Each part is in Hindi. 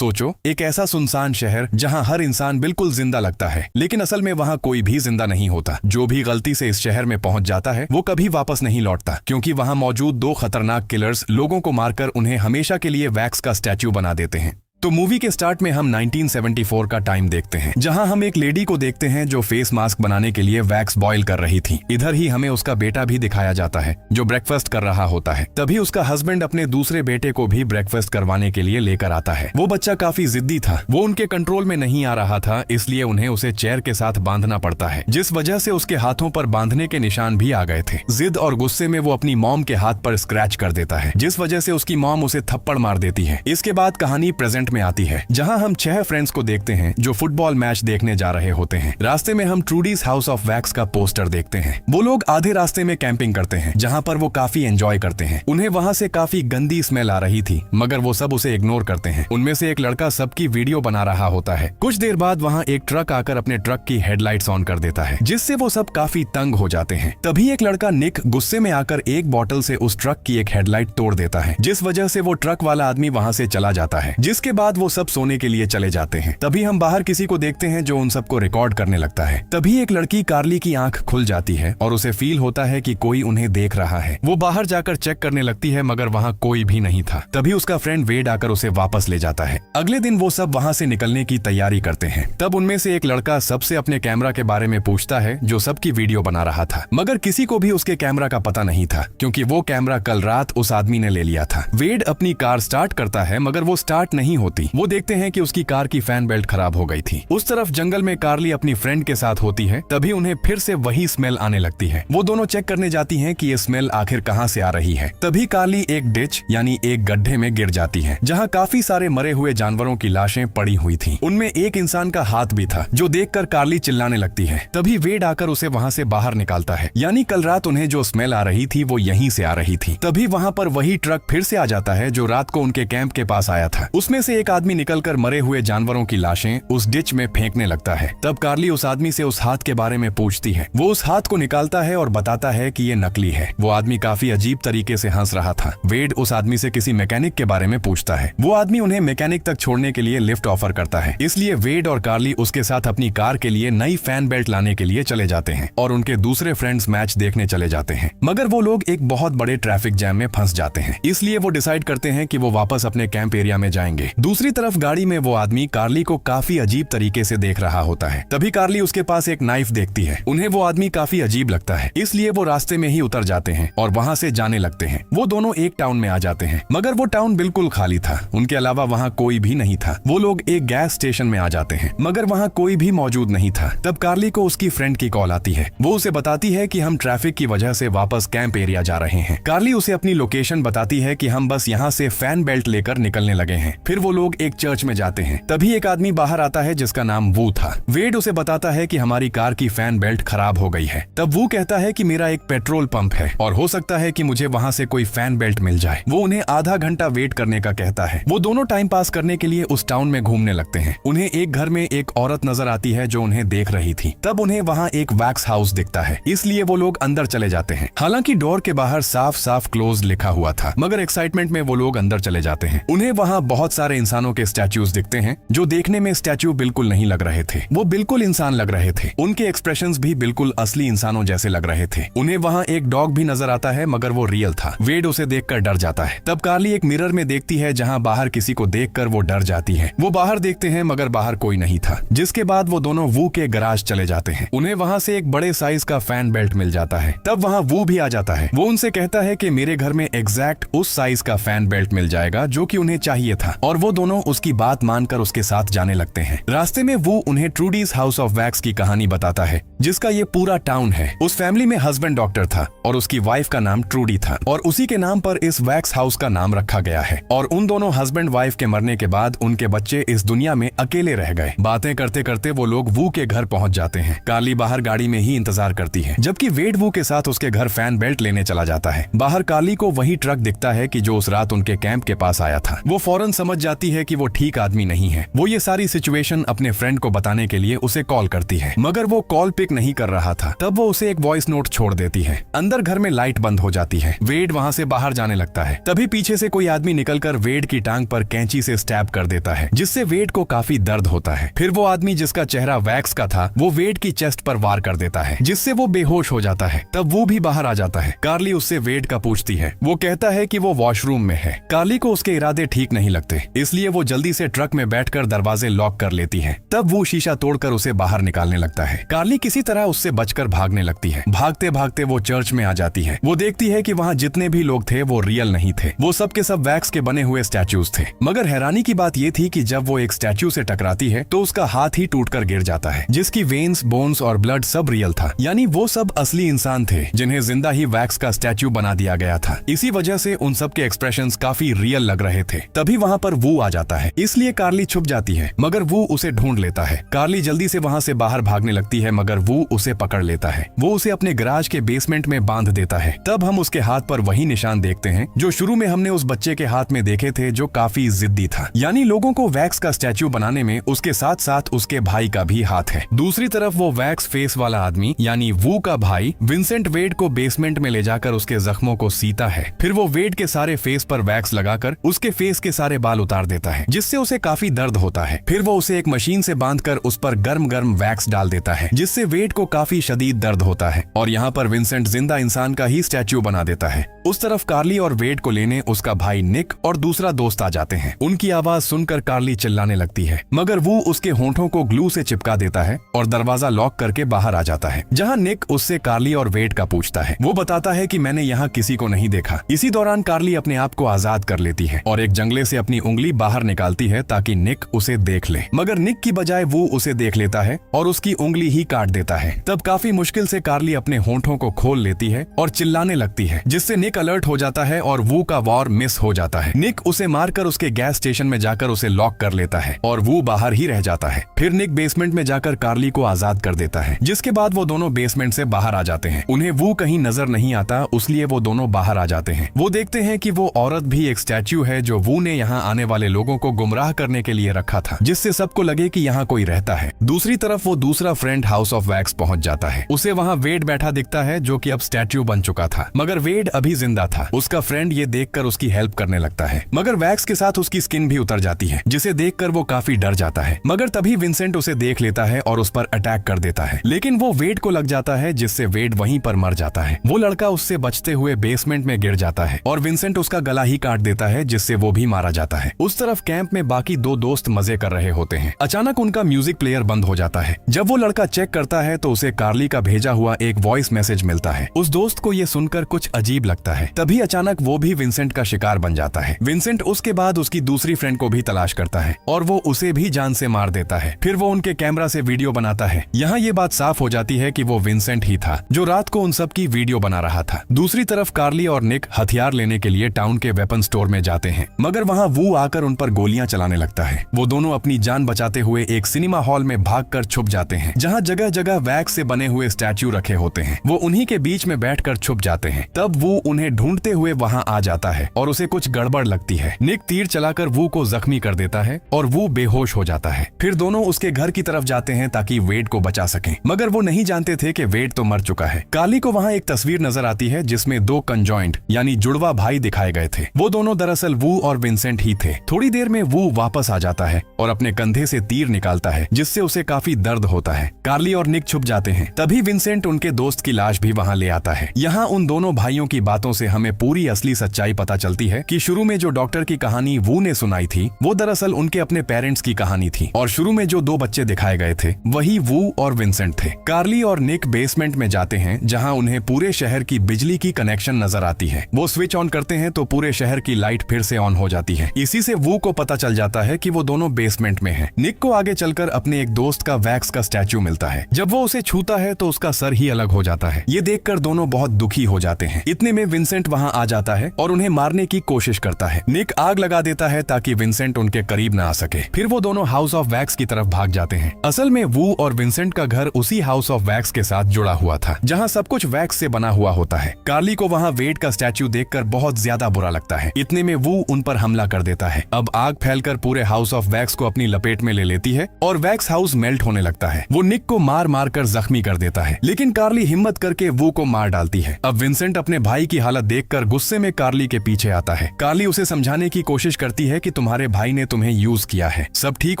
सोचो, एक ऐसा सुनसान शहर जहां हर इंसान बिल्कुल जिंदा लगता है, लेकिन असल में वहां कोई भी जिंदा नहीं होता। जो भी गलती से इस शहर में पहुंच जाता है वो कभी वापस नहीं लौटता, क्योंकि वहां मौजूद दो खतरनाक किलर्स लोगों को मारकर उन्हें हमेशा के लिए वैक्स का स्टैच्यू बना देते हैं। तो मूवी के स्टार्ट में हम 1974 का टाइम देखते हैं, जहां हम एक लेडी को देखते हैं जो फेस मास्क बनाने के लिए वैक्स बॉयल कर रही थी। इधर ही हमें उसका बेटा भी दिखाया जाता है जो ब्रेकफास्ट कर रहा होता है। तभी उसका हस्बैंड अपने दूसरे बेटे को भी ब्रेकफास्ट करवाने के लिए लेकर आता है। वो बच्चा काफी जिद्दी था, वो उनके कंट्रोल में नहीं आ रहा था, इसलिए उन्हें उसे चेयर के साथ बांधना पड़ता है, जिस वजह से उसके हाथों पर बांधने के निशान भी आ गए थे। जिद और गुस्से में वो अपनी मॉम के हाथ पर स्क्रैच कर देता है, जिस वजह से उसकी मॉम उसे थप्पड़ मार देती है। इसके बाद कहानी प्रेजेंट में आती है, जहां हम 6 फ्रेंड्स को देखते हैं जो फुटबॉल मैच देखने जा रहे होते हैं। रास्ते में हम ट्रूडीज हाउस ऑफ वैक्स का पोस्टर देखते हैं। वो लोग आधे रास्ते में कैंपिंग करते हैं, जहां पर वो काफी एंजॉय करते हैं। उन्हें वहां से काफी गंदी स्मेल आ रही थी, मगर वो सब उसे इग्नोर करते हैं। उनमें से एक लड़का सबकी वीडियो बना रहा होता है। कुछ देर बाद वहां एक ट्रक आकर अपने ट्रक की हेडलाइट्स ऑन कर देता है, जिससे वो सब काफी तंग हो जाते हैं। तभी एक लड़का निक गुस्से में आकर एक बॉटल से उस ट्रक की एक हेडलाइट तोड़ देता है, जिस वजह से वो ट्रक वाला आदमी वहां से चला जाता है। जिसके बाद वो सब सोने के लिए चले जाते हैं। तभी हम बाहर किसी को देखते हैं जो उन सबको रिकॉर्ड करने लगता है। तभी एक लड़की कार्ली की आंख खुल जाती है और उसे फील होता है कि कोई उन्हें देख रहा है। वो बाहर जाकर चेक करने लगती है, मगर वहां कोई भी नहीं था। तभी उसका फ्रेंड वेड आकर उसे वापस ले जाता है। अगले दिन वो सब वहां से निकलने की तैयारी करते हैं। तब उनमें से एक लड़का सबसे अपने कैमरा के बारे में पूछता है जो सबकी वीडियो बना रहा था, मगर किसी को भी उसके कैमरा का पता नहीं था, क्योंकि वो कैमरा कल रात उस आदमी ने ले लिया था। वेड अपनी कार स्टार्ट करता है, मगर वो स्टार्ट नहीं होती। वो देखते हैं कि उसकी कार की फैन बेल्ट खराब हो गई थी। उस तरफ जंगल में कार्ली अपनी फ्रेंड के साथ होती है। तभी उन्हें फिर से वही स्मेल आने लगती है। वो दोनों चेक करने जाती हैं कि ये स्मेल आखिर कहां से आ रही है। तभी कार्ली एक डिच यानी एक गड्ढे में गिर जाती है, जहां काफी सारे मरे हुए जानवरों की लाशें पड़ी हुई थी। उनमें एक इंसान का हाथ भी था, जो देखकर कार्ली चिल्लाने लगती है। तभी वेड आकर उसे वहां से बाहर निकालता है, यानी कल रात उन्हें जो स्मेल आ रही थी वो यहीं से आ रही थी। तभी वहां पर वही ट्रक फिर से आ जाता है जो रात को उनके कैंप के पास आया था। उसमें से एक आदमी निकलकर मरे हुए जानवरों की लाशें उस डिच में फेंकने लगता है। तब कार्ली उस आदमी से उस हाथ के बारे में पूछती है। वो उस हाथ को निकालता है और बताता है कि ये नकली है। वो आदमी काफी अजीब तरीके से हंस रहा था। वेड उस आदमी से किसी मैकेनिक के बारे में पूछता है। वो आदमी उन्हें मैकेनिक तक छोड़ने के लिए लिफ्ट ऑफर करता है, इसलिए वेड और कार्ली उसके साथ अपनी कार के लिए नई फैन बेल्ट लाने के लिए चले जाते हैं और उनके दूसरे फ्रेंड्स मैच देखने चले जाते हैं। मगर वो लोग एक बहुत बड़े ट्रैफिक जैम में फंस जाते हैं, इसलिए वो डिसाइड करते हैं कि वो वापस अपने कैंप एरिया में जाएंगे। दूसरी तरफ गाड़ी में वो आदमी कार्ली को काफी अजीब तरीके से देख रहा होता है। तभी कार्ली उसके पास एक नाइफ देखती है। उन्हें वो आदमी काफी अजीब लगता है, इसलिए वो रास्ते में ही उतर जाते हैं और वहां से जाने लगते हैं। वो दोनों एक टाउन में आ जाते हैं, मगर वो टाउन बिल्कुल खाली था। उनके अलावा वहां कोई भी नहीं था। वो लोग एक गैस स्टेशन में आ जाते हैं, मगर वहां कोई भी मौजूद नहीं था। तब कार्ली को उसकी फ्रेंड की कॉल आती है। वो उसे बताती है कि हम ट्रैफिक की वजह से वापस कैंप एरिया जा रहे हैं। कार्ली उसे अपनी लोकेशन बताती है कि हम बस यहाँ से फैन बेल्ट लेकर निकलने लगे हैं। फिर वो लोग एक चर्च में जाते हैं। तभी एक आदमी बाहर आता है जिसका नाम वू था। वेड उसे बताता है कि हमारी कार की फैन बेल्ट खराब हो गई है। तब वो कहता है कि मेरा एक पेट्रोल पंप है और हो सकता है कि मुझे वहां से कोई फैन बेल्ट मिल जाए। वो उन्हें आधा घंटा वेट करने का कहता है। वो दोनों टाइम पास करने के लिए उस टाउन में घूमने लगते हैं। उन्हें एक घर में एक औरत नजर आती है जो उन्हें देख रही थी। तब उन्हें वहां एक वैक्स हाउस दिखता है, इसलिए वो लोग अंदर चले जाते हैं। हालांकि डोर के बाहर साफ साफ क्लोज लिखा हुआ था, मगर एक्साइटमेंट में वो लोग अंदर चले जाते हैं। उन्हें वहां बहुत सारे इंसानों के स्टैच्यूज दिखते हैं, जो देखने में स्टैच्यू बिल्कुल नहीं लग रहे थे। वो बिल्कुल इंसान लग रहे थे। उनके एक्सप्रेशंस भी बिल्कुल असली इंसानों जैसे लग रहे थे। उन्हें वहां एक डॉग भी नजर आता है, मगर वो रियल था। वेड उसे देखकर डर जाता है। तब कार्ली एक मिरर में देखती है, जहां बाहर किसी को देखकर वो डर जाती है। वो बाहर देखते हैं, मगर बाहर कोई नहीं था। जिसके बाद वो दोनों वू के गराज चले जाते हैं। उन्हें वहां से एक बड़े साइज का फैन बेल्ट मिल जाता है। तब वहां वू भी आ जाता है। वो उनसे कहता है कि मेरे घर में एग्जैक्ट उस साइज का फैन बेल्ट मिल जाएगा जो कि उन्हें चाहिए था, और वो दोनों उसकी बात मानकर उसके साथ जाने लगते हैं। रास्ते में वो उन्हें ट्रूडीज हाउस ऑफ वैक्स की कहानी बताता है, जिसका ये पूरा टाउन है। उस फैमिली में हस्बैंड डॉक्टर था और उसकी वाइफ का नाम ट्रूडी था, और उसी के नाम पर इस वैक्स हाउस का नाम रखा गया है। और उन दोनों हस्बैंड वाइफ के मरने के बाद उनके बच्चे इस दुनिया में अकेले रह गए। बातें करते करते वो लोग वू के घर पहुंच जाते हैं। कार्ली बाहर गाड़ी में ही इंतजार करती है, जबकि वेड वू के साथ उसके घर फैन बेल्ट लेने चला जाता है। बाहर कार्ली को वही ट्रक दिखता है कि जो उस रात उनके कैंप के पास आया था। वो फौरन समझ जाती पाती है कि वो ठीक आदमी नहीं है। वो ये सारी सिचुएशन अपने फ्रेंड को बताने के लिए उसे कॉल करती है, मगर वो कॉल पिक नहीं कर रहा था। तब वो उसे एक वॉइस नोट छोड़ देती है। अंदर घर में लाइट बंद हो जाती है। वेड वहाँ से बाहर जाने लगता है। तभी पीछे से कोई आदमी निकलकर वेड की टांग पर कैंची से स्टैब कर देता है, जिससे वेड को काफी दर्द होता है। फिर वो आदमी जिसका चेहरा वैक्स का था वो वेड की चेस्ट पर वार कर देता है, जिससे वो बेहोश हो जाता है। तब वो भी बाहर आ जाता है। कार्ली उससे वेड का पूछती है। वो कहता है कि वो वॉशरूम में है। कार्ली को उसके इरादे ठीक नहीं लगते, इसलिए वो जल्दी से ट्रक में बैठकर दरवाजे लॉक कर लेती है। तब वो शीशा तोड़कर उसे बाहर निकालने लगता है। कार्ली किसी तरह उससे बचकर भागने लगती है। भागते भागते वो चर्च में आ जाती है। वो देखती है कि वहाँ जितने भी लोग थे वो रियल नहीं थे, वो सब के सब वैक्स के बने हुए स्टैचूज थे। मगर हैरानी की बात ये थी कि जब वो एक स्टैचू से टकराती है तो उसका हाथ ही टूटकर गिर जाता है, जिसकी वेन्स, बोन्स और ब्लड सब रियल था। यानी वो सब असली इंसान थे जिन्हें जिंदा ही वैक्स का स्टैचू बना दिया गया था। इसी वजह से उन सब के एक्सप्रेशंस काफी रियल लग रहे थे। तभी वहाँ पर वो आ जाता है, इसलिए कार्ली छुप जाती है, मगर वो उसे ढूंढ लेता है। कार्ली जल्दी से वहाँ से बाहर भागने लगती है, मगर वो उसे पकड़ लेता है। वो उसे अपने गैराज के बेसमेंट में बांध देता है। तब हम उसके हाथ पर वही निशान देखते हैं जो शुरू में हमने उस बच्चे के हाथ में देखे थे, जो काफी जिद्दी था। यानी लोगों को वैक्स का स्टैचू बनाने में उसके साथ साथ उसके भाई का भी हाथ है। दूसरी तरफ वो वैक्स फेस वाला आदमी यानी वू का भाई विंसेंट वेड को बेसमेंट में ले जाकर उसके जख्मों को सीता है। फिर वो वेड के सारे फेस पर वैक्स लगाकर उसके फेस के सारे बाल उतार देता है, जिससे उसे काफी दर्द होता है। फिर वो उसे एक मशीन से बांधकर उस पर गर्म गर्म वैक्स डाल देता है, जिससे वेड को काफी शदीद दर्द होता है। और यहाँ पर विंसेंट जिंदा इंसान का ही स्टैचू बना देता है। उस तरफ कार्ली और वेड को लेने उसका भाई निक और दूसरा दोस्त आ जाते हैं। उनकी आवाज सुनकर कार्ली चिल्लाने लगती है, मगर वो उसके होंठों को ग्लू से चिपका देता है और दरवाजा लॉक करके बाहर आ जाता है। जहाँ निक उससे कार्ली और वेड का पूछता है। वो बताता है कि मैंने यहाँ किसी को नहीं देखा। इसी दौरान कार्ली अपने आप को आजाद कर लेती है और एक जंगले से अपनी उंगली बाहर निकालती है ताकि निक उसे देख ले, मगर निक की बजाय वो उसे देख लेता है और उसकी उंगली ही काट देता है। तब काफी मुश्किल से कार्ली अपने होंठों को खोल लेती है और चिल्लाने लगती है, जिससे निक अलर्ट हो जाता है और वो का वॉर मिस हो जाता है। निक उसे मारकर उसके गैस स्टेशन में जाकर उसे लॉक कर लेता है और वो बाहर ही रह जाता है। फिर निक बेसमेंट में जाकर कार्ली को आजाद कर देता है, जिसके बाद वो दोनों बेसमेंट से बाहर आ जाते हैं। उन्हें वो कहीं नजर नहीं आता, इसलिए वो दोनों बाहर आ जाते हैं। वो देखते हैं कि वो औरत भी एक स्टैच्यू है जो वो ने यहाँ आने वाले लोगों को गुमराह करने के लिए रखा था, जिससे सबको लगे कि यहाँ कोई रहता है। दूसरी तरफ वो दूसरा फ्रेंड हाउस ऑफ वैक्स पहुंच जाता है। उसे वहाँ वेड बैठा दिखता है, जो कि अब स्टैच्यू बन चुका था, मगर वेड अभी जिंदा था। उसका फ्रेंड ये देखकर उसकी हेल्प करने लगता है, मगर वैक्स के साथ उसकी स्किन भी उतर जाती है, जिसे देखकर वो काफी डर जाता है। मगर तभी विंसेंट उसे देख लेता है और उस पर अटैक कर देता है, लेकिन वो वेड को लग जाता है, जिससे वेड वहीं पर मर जाता है। वो लड़का उससे बचते हुए बेसमेंट में गिर जाता है और विंसेंट उसका गला ही काट देता है, जिससे वो भी मारा जाता है। उस तरफ कैंप में बाकी दो दोस्त मजे कर रहे होते हैं। अचानक उनका म्यूजिक प्लेयर बंद हो जाता है। जब वो लड़का चेक करता है तो उसे कार्ली का भेजा हुआ एक वॉइस मैसेज मिलता है। उस दोस्त को ये सुनकर कुछ अजीब लगता है। तभी अचानक वो भी विंसेंट का शिकार बन जाता है। विंसेंट उसके बाद उसकी दूसरी फ्रेंड को भी तलाश करता है और वो उसे भी जान से मार देता है। फिर वो उनके कैमरा से वीडियो बनाता है। यहाँ ये बात साफ हो जाती है कि वो विंसेंट ही था जो रात को उन सब की वीडियो बना रहा था। दूसरी तरफ कार्ली और निक हथियार लेने के लिए टाउन के वेपन स्टोर में जाते हैं, मगर वहाँ वो आकर उन पर गोलियां चलाने लगता है। वो दोनों अपनी जान बचाते हुए एक सिनेमा हॉल में भागकर छुप जाते हैं, जहाँ जगह जगह वैक्स से बने हुए स्टैच्यू रखे होते हैं। वो उन्हीं के बीच में बैठकर छुप जाते हैं। तब वो उन्हें ढूंढते हुए वहाँ आ जाता है और उसे कुछ गड़बड़ लगती है। निक तीर चलाकर वो को जख्मी कर देता है और वो बेहोश हो जाता है। फिर दोनों उसके घर की तरफ जाते हैं ताकि वेड को बचा सकें, मगर वो नहीं जानते थे कि वेड तो मर चुका है। कार्ली को वहाँ एक तस्वीर नजर आती है जिसमें दो कंजॉइंट यानी जुड़वा भाई दिखाए गए थे। वो दोनों दरअसल वो और विंसेंट ही थे। थोड़ी देर में वो वापस आ जाता है और अपने कंधे से तीर निकालता है, जिससे उसे काफी दर्द होता है। कार्ली और निक छुप जाते हैं। तभी विंसेंट उनके दोस्त की लाश भी वहाँ ले आता है। यहाँ उन दोनों भाइयों की बातों से हमें पूरी असली सच्चाई पता चलती है कि शुरू में जो डॉक्टर की कहानी वो ने सुनाई थी वो दरअसल उनके अपने पेरेंट्स की कहानी थी, और शुरू में जो दो बच्चे दिखाए गए थे वही वो और विंसेंट थे। कार्ली और निक बेसमेंट में जाते हैं, जहाँ उन्हें पूरे शहर की बिजली की कनेक्शन नजर आती है। वो स्विच ऑन करते हैं तो पूरे शहर की लाइट फिर से ऑन हो जाती है। इसी से वो को पता चल जाता है कि वो दोनों बेसमेंट में हैं। निक को आगे चलकर अपने एक दोस्त का वैक्स का स्टैचू मिलता है। जब वो उसे छूता है तो उसका सर ही अलग हो जाता है। ये देखकर दोनों बहुत दुखी हो जाते हैं। इतने में विंसेंट वहाँ आ जाता है और उन्हें मारने की कोशिश करता है। निक आग लगा देता है ताकि विंसेंट उनके करीब न आ सके। फिर वो दोनों हाउस ऑफ वैक्स की तरफ भाग जाते हैं। असल में वो और विंसेंट का घर उसी हाउस ऑफ वैक्स के साथ जुड़ा हुआ था, जहाँ सब कुछ वैक्स से बना हुआ होता है। कार्ली को वहाँ वेड का स्टैचू देखकर बहुत ज्यादा बुरा लगता है। इतने में वो उन पर हमला कर देता है। अब आग फैलकर पूरे हाउस ऑफ वैक्स को अपनी लपेट में ले लेती है और वैक्स हाउस मेल्ट होने लगता है। वो निक को मार मार कर जख्मी कर देता है, लेकिन कार्ली हिम्मत करके वो को मार डालती है। अब विंसेंट अपने भाई की हालत देखकर गुस्से में कार्ली के पीछे आता है। कार्ली उसे समझाने की कोशिश करती है कि तुम्हारे भाई ने तुम्हें यूज किया है, सब ठीक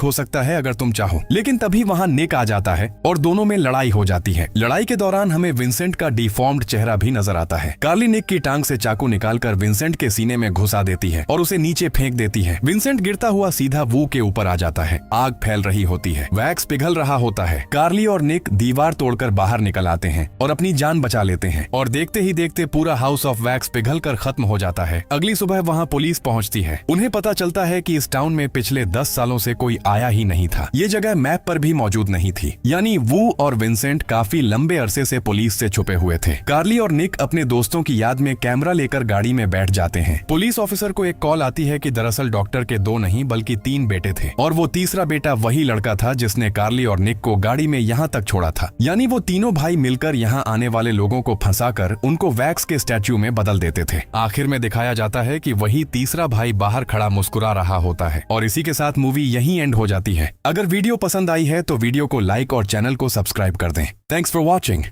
हो सकता है अगर तुम चाहो। लेकिन तभी वहाँ निक आ जाता है और दोनों में लड़ाई हो जाती है। लड़ाई के दौरान हमें विंसेंट का डिफॉर्म्ड चेहरा भी नजर आता है। कार्ली निक की टांग से चाकू निकालकर विंसेंट के सीने में घुसा देती है और उसे नीचे फेंक देती है। विंसेंट गिरता हुआ सीधा वू के ऊपर आ जाता है। आग फैल रही होती है, वैक्स पिघल रहा होता है। कार्ली और निक दीवार तोड़कर बाहर निकल आते हैं और अपनी जान बचा लेते हैं और देखते ही देखते पूरा हाउस ऑफ वैक्स पिघलकर खत्म हो जाता है। अगली सुबह वहाँ पुलिस पहुँचती है। उन्हें पता चलता है कि इस टाउन में पिछले 10 सालों से कोई आया ही नहीं था। ये जगह मैप पर भी मौजूद नहीं थी, यानी वू और विंसेंट काफी लंबे अरसे से पुलिस से छुपे हुए थे। कार्ली और निक अपने दोस्तों की याद में कैमरा लेकर गाड़ी में बैठ जाते हैं। पुलिस ऑफिसर को एक कॉल आती है कि दरअसल डॉक्टर के 2 नहीं बल्कि 3 बेटे थे और वो तीसरा बेटा वही लड़का था जिसने कार्ली और निक को गाड़ी में यहाँ तक छोड़ा था। यानी वो तीनों भाई मिलकर यहाँ आने वाले लोगों को फंसाकर उनको वैक्स के स्टैच्यू में बदल देते थे। आखिर में दिखाया जाता है कि वही तीसरा भाई बाहर खड़ा मुस्कुरा रहा होता है और इसी के साथ मूवी यहीं एंड हो जाती है। अगर वीडियो पसंद आई है तो वीडियो को लाइक और चैनल को सब्सक्राइब कर दें। Thanks for watching.